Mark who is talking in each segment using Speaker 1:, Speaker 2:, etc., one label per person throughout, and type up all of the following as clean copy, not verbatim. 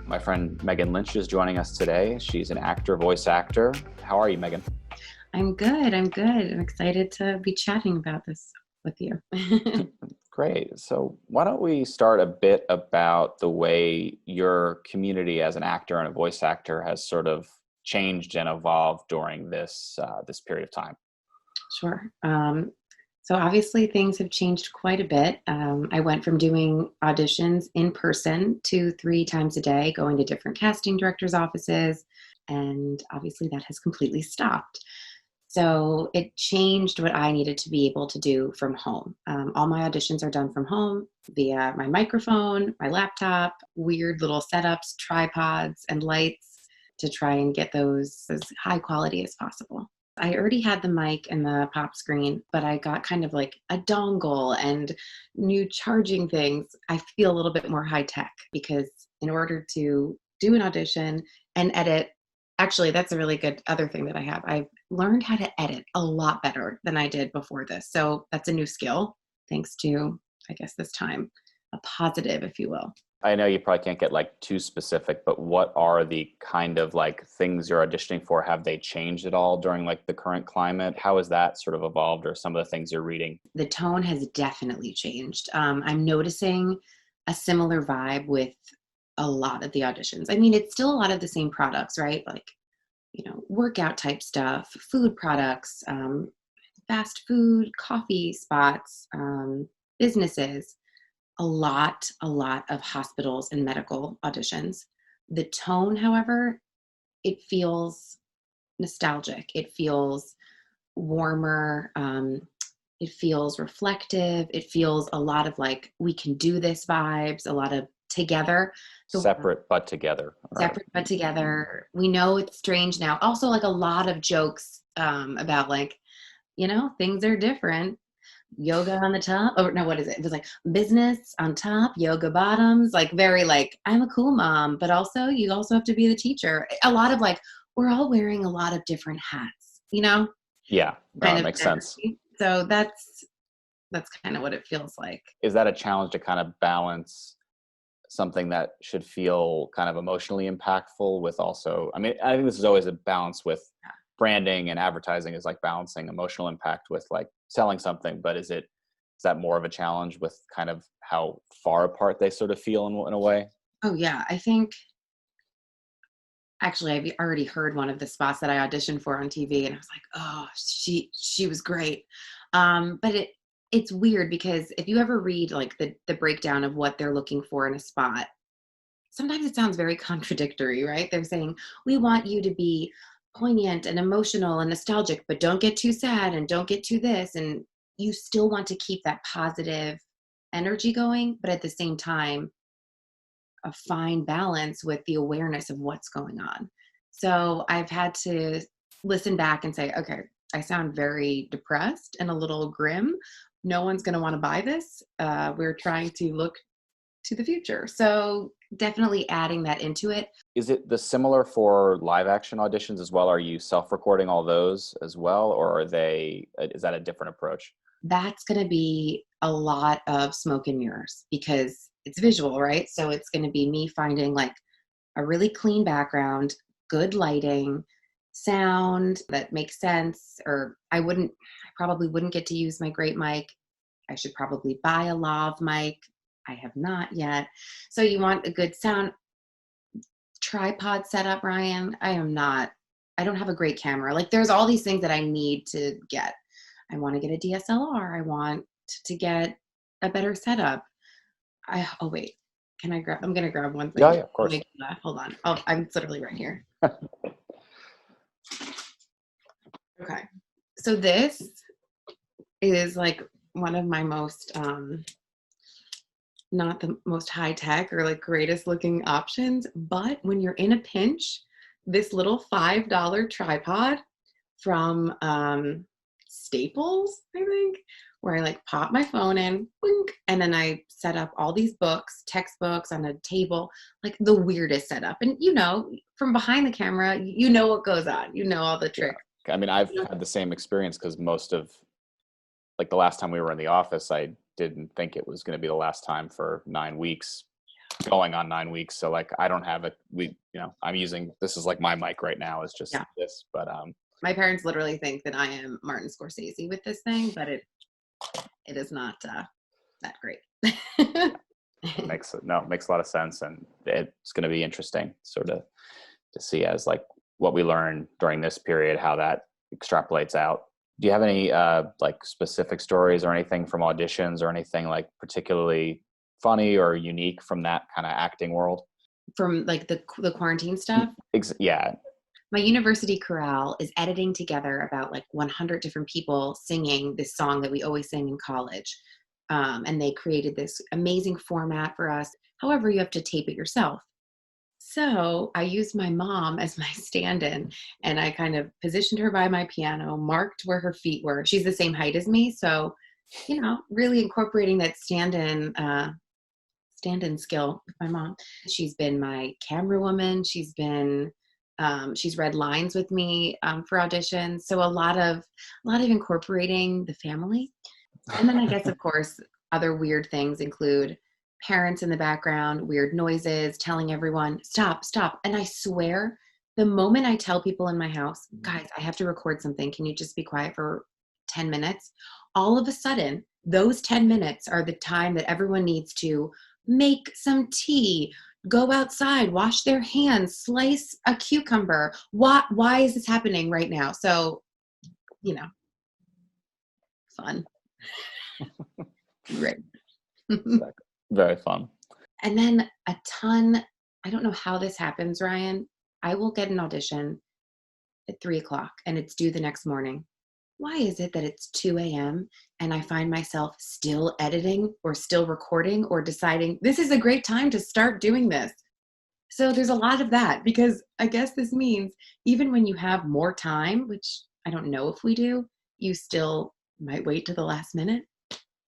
Speaker 1: My friend Megan Lynch is joining us today. She's an actor, voice actor. How are you, Megan?
Speaker 2: I'm good. I'm good. I'm excited to be chatting about this with you.
Speaker 1: Great. So, why don't we start a bit about the way your community as an actor and a voice actor has sort of changed and evolved during this period of time?
Speaker 2: Sure. So obviously things have changed quite a bit. I went from doing auditions in person to 3 times a day, going to different casting directors' offices, and obviously that has completely stopped. So it changed what I needed to be able to do from home. All my auditions are done from home via my microphone, my laptop, weird little setups, tripods, and lights to try and get those as high quality as possible. I already had the mic and the pop screen, but I got kind of like a dongle and new charging things. I feel a little bit more high tech because in order to do an audition and edit, actually, that's a really good other thing that I have. I've learned how to edit a lot better than I did before this. So that's a new skill, thanks to, I guess, this time, a positive, if you will.
Speaker 1: I know you probably can't get like too specific, but what are the kind of like things you're auditioning for? Have they changed at all during like the current climate? How has that sort of evolved, or some of the things you're reading?
Speaker 2: The tone has definitely changed. I'm noticing a similar vibe with a lot of the auditions. I mean, it's still a lot of the same products, right? Like, workout type stuff, food products, fast food, coffee spots, businesses, a lot of hospitals and medical auditions. The tone, however, it feels nostalgic. It feels warmer. It feels reflective. It feels a lot of like, we can do this vibes, a lot of together. So
Speaker 1: Separate but together. Or,
Speaker 2: separate but together. We know it's strange now. Also, like a lot of jokes about like, things are different. Yoga on the top. Oh no, what is it? It was like business on top, yoga bottoms. Like very like I'm a cool mom, but also you also have to be the teacher. A lot of like we're all wearing a lot of different hats.
Speaker 1: yeah, no,
Speaker 2: Kind
Speaker 1: it
Speaker 2: of
Speaker 1: makes sense.
Speaker 2: energy. So that's kind of what it feels like.
Speaker 1: Is that a challenge to kind of balance something that should feel kind of emotionally impactful with also, I mean, I think this is always a balance with branding and advertising, is like balancing emotional impact with like selling something, but is that more of a challenge with kind of how far apart they sort of feel in a way?
Speaker 2: Oh yeah, I think actually I've already heard one of the spots that I auditioned for on TV, and I was like, oh, she was great. But it's weird because if you ever read like the breakdown of what they're looking for in a spot, sometimes it sounds very contradictory, right? They're saying, we want you to be poignant and emotional and nostalgic, but don't get too sad and don't get too this. And you still want to keep that positive energy going, but at the same time, a fine balance with the awareness of what's going on. So I've had to listen back and say, okay, I sound very depressed and a little grim. No one's going to want to buy this. We're trying to look to the future. So definitely adding that into it.
Speaker 1: Is it the similar for live action auditions as well? Are you self-recording all those as well, or is that a different approach?
Speaker 2: That's going to be a lot of smoke and mirrors because it's visual, right? So it's going to be me finding like a really clean background, good lighting, sound that makes sense. Or I probably wouldn't get to use my great mic. I should probably buy a lav mic. I have not yet. So you want a good sound tripod setup, Ryan. I don't have a great camera. Like there's all these things that I need to get. I want to get a DSLR. I want to get a better setup. Oh wait, I'm gonna grab one
Speaker 1: Yeah,
Speaker 2: thing.
Speaker 1: yeah, of course.
Speaker 2: Hold on. Oh, I'm literally right here. Okay. So this is like one of my most not the most high tech or like greatest looking options, but when you're in a pinch, this little $5 tripod from Staples, I think, where I like pop my phone in, boink, and then I set up all these books, textbooks on a table, like the weirdest setup. And from behind the camera, you know what goes on, all the
Speaker 1: Yeah.
Speaker 2: tricks.
Speaker 1: I mean, I've had the same experience because most of like the last time we were in the office, I didn't think it was going to be the last time for 9 weeks. going on 9 weeks. So like, I don't have I'm using, this is like my mic right now is just
Speaker 2: Yeah.
Speaker 1: this, but,
Speaker 2: My parents literally think that I am Martin Scorsese with this thing, but it is not that great.
Speaker 1: makes a lot of sense. And it's going to be interesting sort of to see as like what we learn during this period, how that extrapolates out. Do you have any like specific stories or anything from auditions or anything like particularly funny or unique from that kind of acting world?
Speaker 2: From like the quarantine stuff?
Speaker 1: Yeah.
Speaker 2: My university chorale is editing together about like 100 different people singing this song that we always sang in college. And they created this amazing format for us. However, you have to tape it yourself. So I used my mom as my stand-in, and I kind of positioned her by my piano, marked where her feet were. She's the same height as me. So, really incorporating that stand-in skill with my mom. She's been my camera woman. She's read lines with me for auditions. So a lot of incorporating the family. And then I guess, of course, other weird things include parents in the background, weird noises, telling everyone, stop, stop. And I swear, the moment I tell people in my house, guys, I have to record something. Can you just be quiet for 10 minutes? All of a sudden, those 10 minutes are the time that everyone needs to make some tea, go outside, wash their hands, slice a cucumber. Why is this happening right now? So, fun. Great.
Speaker 1: Very fun.
Speaker 2: And then I don't know how this happens, Ryan. I will get an audition at 3:00 and it's due the next morning. Why is it that it's 2 a.m. and I find myself still editing or still recording or deciding this is a great time to start doing this? So there's a lot of that, because I guess this means even when you have more time, which I don't know if we do, you still might wait to the last minute.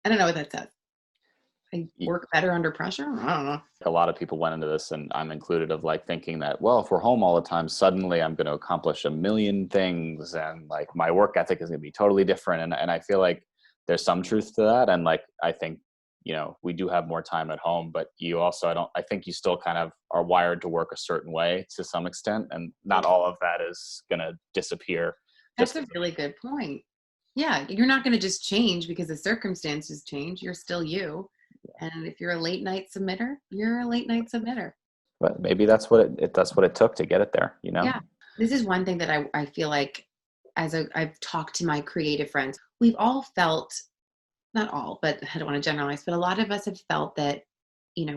Speaker 2: I don't know what that says. I work better under pressure. I don't know.
Speaker 1: A lot of people went into this, and I'm included, of like thinking that, well, if we're home all the time, suddenly I'm going to accomplish a million things, and like my work ethic is going to be totally different. And I feel like there's some truth to that. And like, I think, we do have more time at home, but you also, I think you still kind of are wired to work a certain way to some extent. And not all of that is going to disappear.
Speaker 2: That's a really good point. Yeah. You're not going to just change because the circumstances change. You're still you. And if you're a late night submitter, you're a late night submitter.
Speaker 1: But maybe that's what it took to get it there,
Speaker 2: Yeah. This is one thing that I feel like I've talked to my creative friends, we've all felt, not all, but I don't want to generalize, but a lot of us have felt that,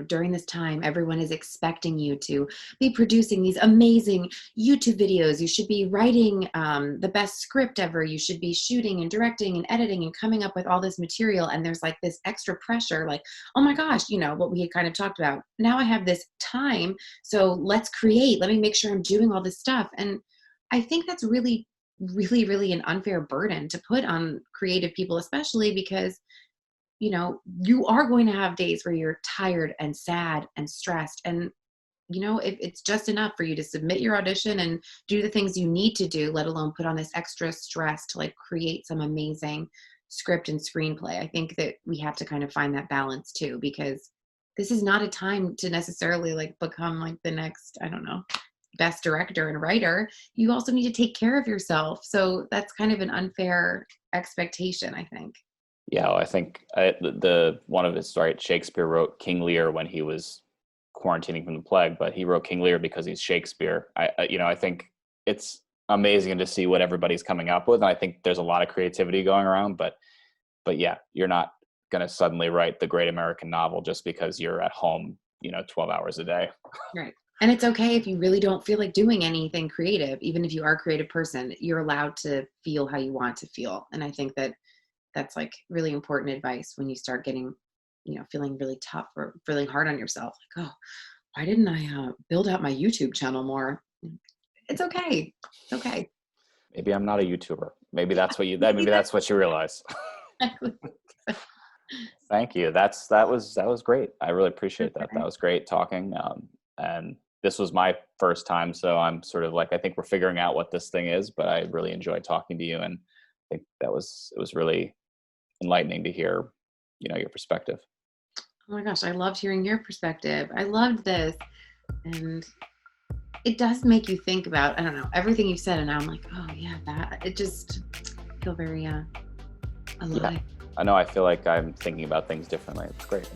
Speaker 2: during this time, everyone is expecting you to be producing these amazing YouTube videos. You should be writing the best script ever. You should be shooting and directing and editing and coming up with all this material. And there's like this extra pressure, like, oh my gosh, what we had kind of talked about. Now I have this time, so let's create. Let me make sure I'm doing all this stuff. And I think that's really, really, really an unfair burden to put on creative people, especially because you are going to have days where you're tired and sad and stressed. And, if it's just enough for you to submit your audition and do the things you need to do, let alone put on this extra stress to like create some amazing script and screenplay. I think that we have to kind of find that balance too, because this is not a time to necessarily like become like the next, I don't know, best director and writer. You also need to take care of yourself. So that's kind of an unfair expectation, I think.
Speaker 1: Yeah, I think the one of his, right, Shakespeare wrote King Lear when he was quarantining from the plague, but he wrote King Lear because he's Shakespeare. I think it's amazing to see what everybody's coming up with, and I think there's a lot of creativity going around. But yeah, you're not going to suddenly write the great American novel just because you're at home, 12 hours a day.
Speaker 2: Right. And it's okay if you really don't feel like doing anything creative. Even if you are a creative person, you're allowed to feel how you want to feel. And I think that that's like really important advice when you start getting, feeling really tough or feeling hard on yourself. Like, oh, why didn't I build out my YouTube channel more? It's okay. It's okay.
Speaker 1: Maybe I'm not a YouTuber. Maybe that's what you realize. Thank you. That was great. I really appreciate that. That was great talking. And this was my first time, so I'm sort of like, I think we're figuring out what this thing is, but I really enjoyed talking to you, and I think it was really enlightening to hear, your perspective.
Speaker 2: oh my gosh, I loved hearing your perspective. I loved this. And it does make you think about, I don't know, everything you said. And now I'm like, oh yeah, that it just feel very
Speaker 1: Yeah,
Speaker 2: alive.
Speaker 1: I know. I feel like I'm thinking about things differently. It's great.